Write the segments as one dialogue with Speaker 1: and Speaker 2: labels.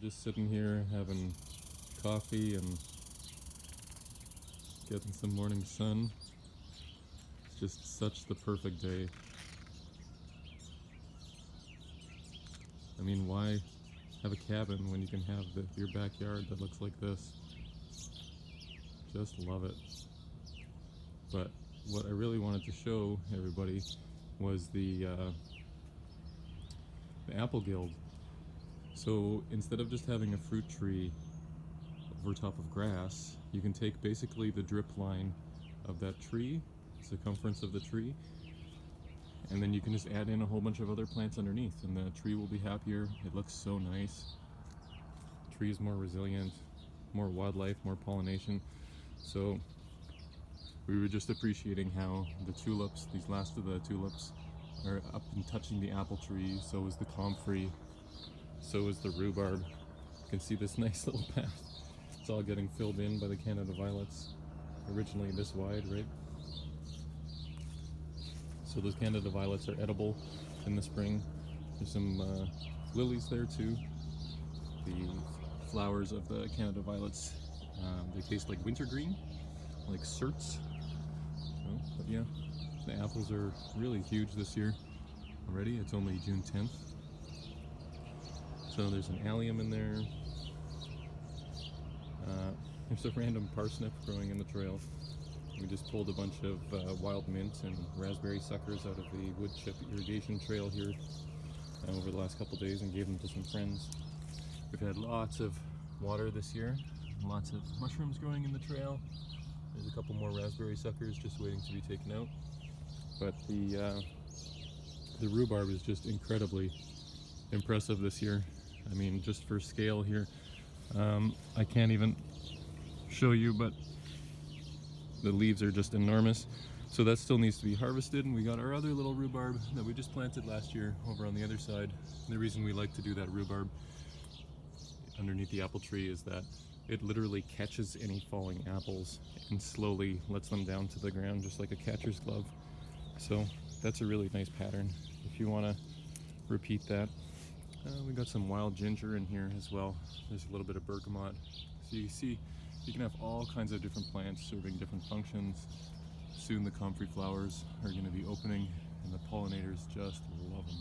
Speaker 1: just sitting here having coffee and getting some morning sun. It's just such the perfect day. I mean, why have a cabin when you can have your backyard that looks like this? Just love it. But what I really wanted to show everybody was the apple guild. So instead of just having a fruit tree over top of grass, you can take basically the drip line of that tree, circumference of the tree, and then you can just add in a whole bunch of other plants underneath, and the tree will be happier. It looks so nice. The tree is more resilient, more wildlife, more pollination. So we were just appreciating how the tulips, these last of the tulips, are up and touching the apple tree. So is the comfrey, so is the rhubarb. You can see this nice little path. It's all getting filled in by the Canada violets. Originally this wide, right? So those Canada violets are edible in the spring. There's some lilies there too. The flowers of the Canada violets, they taste like wintergreen, like certs. But yeah, the apples are really huge this year already. It's only June 10th. So there's an allium in there. There's a random parsnip growing in the trail. We just pulled a bunch of wild mint and raspberry suckers out of the wood chip irrigation trail here over the last couple days and gave them to some friends. We've had lots of water this year, lots of mushrooms growing in the trail. There's a couple more raspberry suckers just waiting to be taken out. But the rhubarb is just incredibly impressive this year. I mean, just for scale here, I can't even show you, but the leaves are just enormous. So that still needs to be harvested, and we got our other little rhubarb that we just planted last year over on the other side. And the reason we like to do that rhubarb underneath the apple tree is that it literally catches any falling apples and slowly lets them down to the ground, just like a catcher's glove. So that's a really nice pattern if you want to repeat that. We got some wild ginger in here as well. There's a little bit of bergamot. So you see, you can have all kinds of different plants serving different functions. Soon the comfrey flowers are going to be opening, and the pollinators just love them.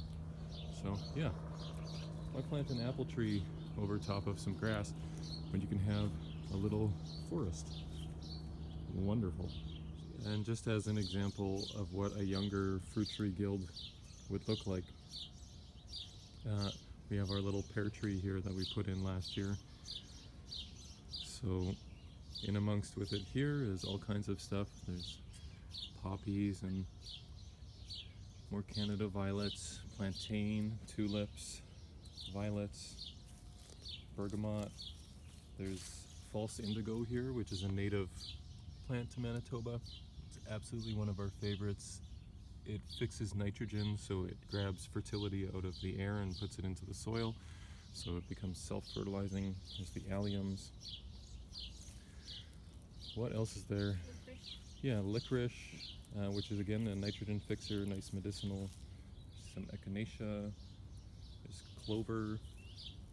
Speaker 1: So yeah, why plant an apple tree over top of some grass when you can have a little forest? Wonderful. And just as an example of what a younger fruit tree guild would look like, we have our little pear tree here that we put in last year. So in amongst with it here is all kinds of stuff. There's poppies and more Canada violets, plantain, tulips, violets, bergamot. There's false indigo here, which is a native plant to Manitoba. It's absolutely one of our favorites. It fixes nitrogen, so it grabs fertility out of the air and puts it into the soil, so it becomes self-fertilizing. There's the alliums. What else is there?
Speaker 2: Licorice.
Speaker 1: Yeah, licorice, which is again a nitrogen fixer, nice medicinal. Some echinacea. There's clover.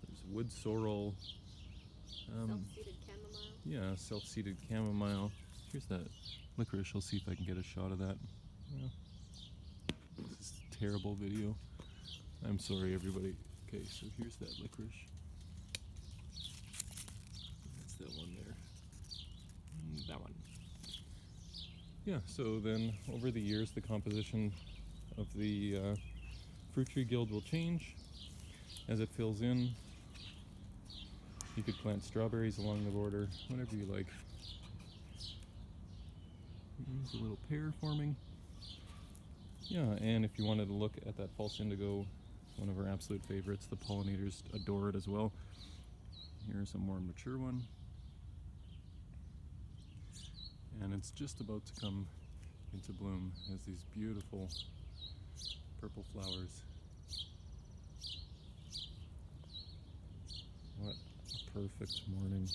Speaker 1: There's wood sorrel.
Speaker 2: Self-seeded chamomile.
Speaker 1: Yeah, self-seeded chamomile. Here's that licorice. I'll see if I can get a shot of that. Yeah. This is a terrible video. I'm sorry, everybody. Okay, so here's that licorice. That's that one there. And that one. Yeah, so then over the years, the composition of the fruit tree guild will change as it fills in. You could plant strawberries along the border, whatever you like. There's a little pear forming. Yeah, and if you wanted to look at that false indigo, one of our absolute favorites, the pollinators adore it as well. Here's a more mature one. And it's just about to come into bloom as these beautiful purple flowers. What a perfect morning.